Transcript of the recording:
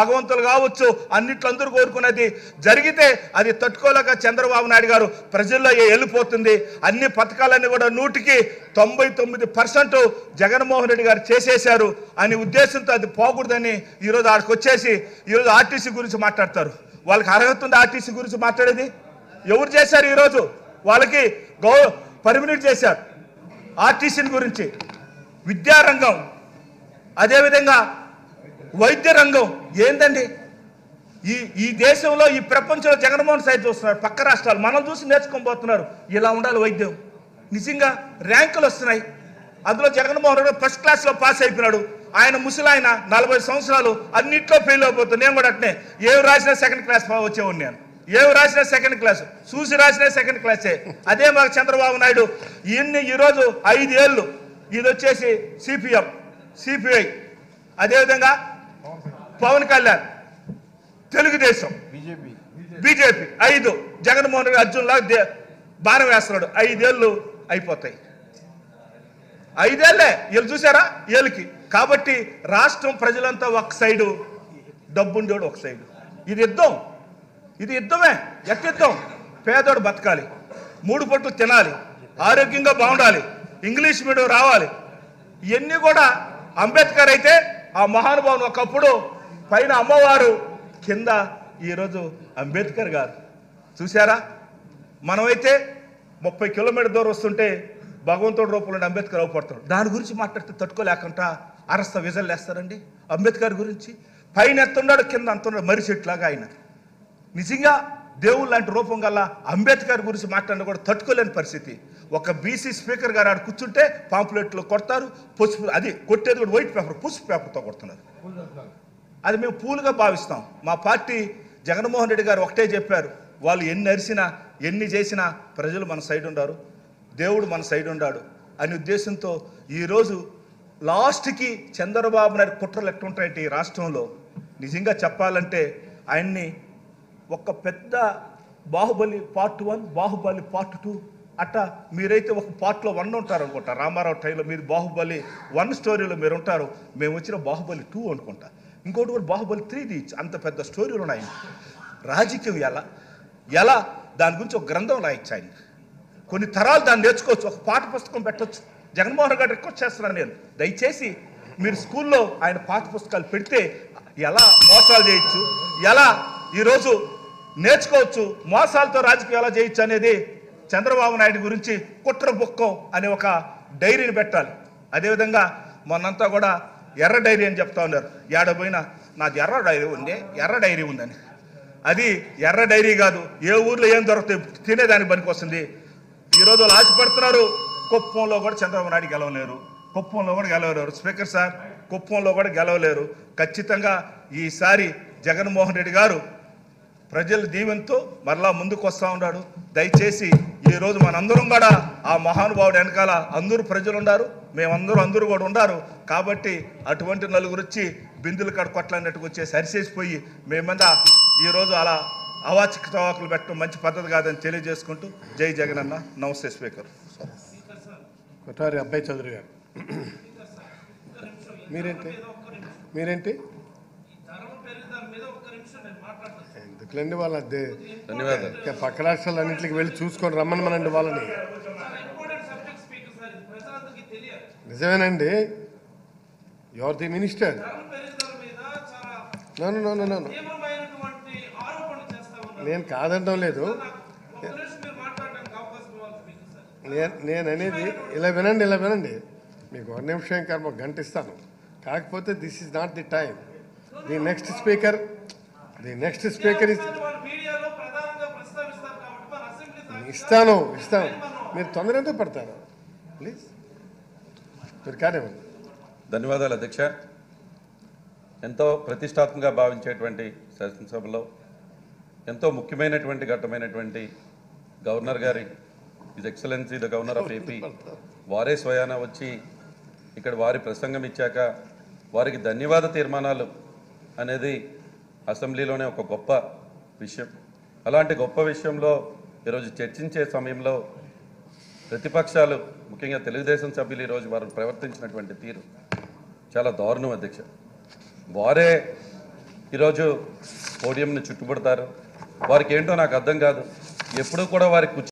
భగవంతులు కావచ్చు అన్నిట్లో అందరూ కోరుకునేది జరిగితే అది తట్టుకోలేక చంద్రబాబు నాయుడు గారు ప్రజల్లో వెళ్ళిపోతుంది. అన్ని పథకాలన్నీ కూడా 99% జగన్మోహన్ రెడ్డి గారు చేసేశారు అనే ఉద్దేశంతో అది పోకూడదని ఈరోజు ఆడికి వచ్చేసి ఈరోజు ఆర్టీసీ గురించి మాట్లాడతారు. వాళ్ళకి అర్హత ఉంది ఆర్టీసీ గురించి మాట్లాడేది? ఎవరు చేశారు? ఈరోజు వాళ్ళకి పర్మినెంట్ చేశారు ఆర్టీసీ గురించి. విద్యారంగం, అదేవిధంగా వైద్య రంగం ఏందండి? ఈ దేశంలో ఈ ప్రపంచంలో జగన్మోహన్ సైడ్ చూస్తున్నారు, పక్క రాష్ట్రాలు మనం చూసి నేర్చుకోబోతున్నారు. ఇలా ఉండాలి వైద్యం. నిజంగా ర్యాంకులు వస్తున్నాయి. అందులో జగన్మోహన్ రెడ్డి ఫస్ట్ క్లాస్లో పాస్ అయిపోయినాడు. ఆయన ముసలాయన 40 సంవత్సరాలు అన్నింటిలో ఫెయిల్ అయిపోతుంది. నేను కూడా అట్నే ఏవి రాసినా సెకండ్ క్లాస్ వచ్చేవాడిని. నేను ఏవి రాసినా సెకండ్ క్లాస్, చూసి రాసినా సెకండ్ క్లాసే. అదే మాకు చంద్రబాబు నాయుడు ఈరోజు 5 ఏళ్ళు ఇది వచ్చేసి సిపిఎం, సిపిఐ, అదేవిధంగా పవన్ కళ్యాణ్ తెలుగుదేశం, బీజేపీ 5, జగన్మోహన్ రెడ్డి అర్జున్ లాగా బాణం వేస్తున్నాడు. 5 ఏళ్ళు అయిపోతాయి. 5 ఏళ్ళే వీళ్ళు చూసారా వీళ్ళకి. కాబట్టి రాష్ట్రం ప్రజలంతా ఒక సైడు, డబ్బుండోడు ఒక సైడు. ఇది యుద్ధం, ఇది యుద్ధమే. యుద్ధం. పేదోడు బతకాలి, 3 పూటలు తినాలి, ఆరోగ్యంగా బాగుండాలి, ఇంగ్లీష్ మీడియం రావాలి. ఇవన్నీ కూడా అంబేద్కర్ అయితే ఆ మహానుభావుని ఒకప్పుడు పైన అమ్మవారు, కింద ఈరోజు అంబేద్కర్ గారు. చూసారా? మనమైతే 30 కిలోమీటర్ దూరం వస్తుంటే భగవంతుడి రూపంలో అంబేద్కర్ అవపడతాడు. దాని గురించి మాట్లాడితే తట్టుకోలేకుండా అరస్త విజలు వేస్తారండి. అంబేద్కర్ గురించి పైన ఎత్తున్నాడు, కింద అంతున్నాడు, మర్రి చెట్లాగా ఆయన. నిజంగా దేవుడు లాంటి రూపం గల అంబేద్కర్ గురించి మాట్లాడినా కూడా తట్టుకోలేని పరిస్థితి. ఒక బీసీ స్పీకర్ గారు ఆడ కూర్చుంటే పాంప్లెట్లు కొడతారు, పసుపు, అది కొట్టేది కూడా వైట్ పేపర్, పసుపు పేపర్తో కొడుతున్నారు. అది మేము పూలుగా భావిస్తాం. మా పార్టీ జగన్మోహన్ రెడ్డి గారు ఒకటే చెప్పారు, వాళ్ళు ఎన్ని అరిసినా ఎన్ని చేసినా ప్రజలు మన సైడ్ ఉండారు, దేవుడు మన సైడ్ ఉండాడు అనే ఉద్దేశంతో ఈరోజు లాస్ట్కి చంద్రబాబు నాయుడు కుట్రలు ఎట్టుంటాయంటే ఈ రాష్ట్రంలో నిజంగా చెప్పాలంటే ఆయన్ని ఒక పెద్ద బాహుబలి పార్ట్ 1, బాహుబలి పార్ట్ 2 అట్టా మీరైతే ఒక పార్ట్లో 1 ఉంటారు అనుకుంటా. రామారావు టైంలో మీరు బాహుబలి 1 స్టోరీలో మీరు ఉంటారు, మేము వచ్చిన బాహుబలి 2 అనుకుంటా. ఇంకోటి కూడా బాహుబలి 3 అంత పెద్ద స్టోరీలు ఉన్నాయి. రాజకీయం ఎలా దాని గురించి ఒక గ్రంథం రాయొచ్చు. ఆయన కొన్ని తరాలు దాన్ని నేర్చుకోవచ్చు, ఒక పాఠ పుస్తకం పెట్టవచ్చు. జగన్మోహన్ గారు రిక్వెస్ట్ చేస్తున్నాను నేను, దయచేసి మీరు స్కూల్లో ఆయన పాఠ పుస్తకాలు పెడితే ఎలా మోసాలు చేయొచ్చు, ఎలా ఈరోజు నేర్చుకోవచ్చు, మోసాలతో రాజకీయం ఎలా చేయొచ్చు అనేది చంద్రబాబు నాయుడు గురించి కుట్ర బుక్కం అనే ఒక డైరీని పెట్టాలి. అదేవిధంగా మొన్నంతా కూడా ఎర్ర డైరీ అని చెప్తా ఉన్నారు. ఏడపోయినా నాది ఎర్ర డైరీ ఉంది, ఎర్ర డైరీ ఉందని. అది ఎర్ర డైరీ కాదు, ఏ ఊర్లో ఏం దొరుకుతాయి తినేదానికి పనికి వస్తుంది. ఈరోజు వాళ్ళు ఆశపడుతున్నారు. కుప్పంలో కూడా చంద్రబాబు నాయుడు గెలవలేరు, కుప్పంలో కూడా గెలవలేరు. స్పీకర్ సార్, కుప్పంలో కూడా గెలవలేరు. ఖచ్చితంగా ఈసారి జగన్మోహన్ రెడ్డి గారు ప్రజల దీవెనతో మరలా ముందుకు వస్తూ ఉన్నాడు. దయచేసి ఈరోజు మనందరం కూడా ఆ మహానుభావుడు వెనకాల అందరూ ప్రజలు ఉన్నారు, అందరూ కూడా ఉన్నారు. కాబట్టి అటువంటి నలుగురు వచ్చి బిందులు కాడ కొట్లాడినట్టుకు వచ్చేసి అరిసేసిపోయి మేమంతా ఈరోజు అలా అవాచిక చవాకులు పెట్టడం మంచి పద్ధతి కాదని తెలియజేసుకుంటూ జై జగన్ అన్న. నమస్తే స్పీకర్. కొట్టారి అబ్బాయి చౌదరి గారు, మీరేంటి ఎందుకులండి వాళ్ళ పక్క రాష్ట్రాలన్నింటికి వెళ్ళి చూసుకొని రమ్మనమనండి వాళ్ళని. నిజమేనండి, యువర్ ది మినిస్టర్. నన్ను నేను కాదనడం లేదు. నేను అనేది ఇలా వినండి. మీకు 1 నిమిషం కర్మ గంట ఇస్తాను. కాకపోతే this is not the time. The next speaker ఇస్తాను. మీరు తొందర ఎందుకు పడతారు ప్లీజ్, మీరు కానివ్వండి. ధన్యవాదాలు అధ్యక్ష. ఎంతో ప్రతిష్టాత్మకంగా భావించేటువంటి శాసనసభలో ఎంతో ముఖ్యమైనటువంటి ఘట్టమైనటువంటి గవర్నర్ గారి his excellency the governor of AP వారే స్వయాన వచ్చి ఇక్కడ వారి ప్రసంగం ఇచ్చాక వారికి ధన్యవాద తీర్మానాలు అనేది అసెంబ్లీలోనే ఒక గొప్ప విషయం. అలాంటి గొప్ప విషయంలో ఈరోజు చర్చించే సమయంలో ప్రతిపక్షాలు ముఖ్యంగా తెలుగుదేశం సభ్యులు ఈరోజు వారు ప్రవర్తించినటువంటి తీరు చాలా దారుణం అధ్యక్ష. వారే ఈరోజు పోడియంని చుట్టుపడతారు. వారికి ఏంటో నాకు అర్థం కాదు. ఎప్పుడూ కూడా వారికి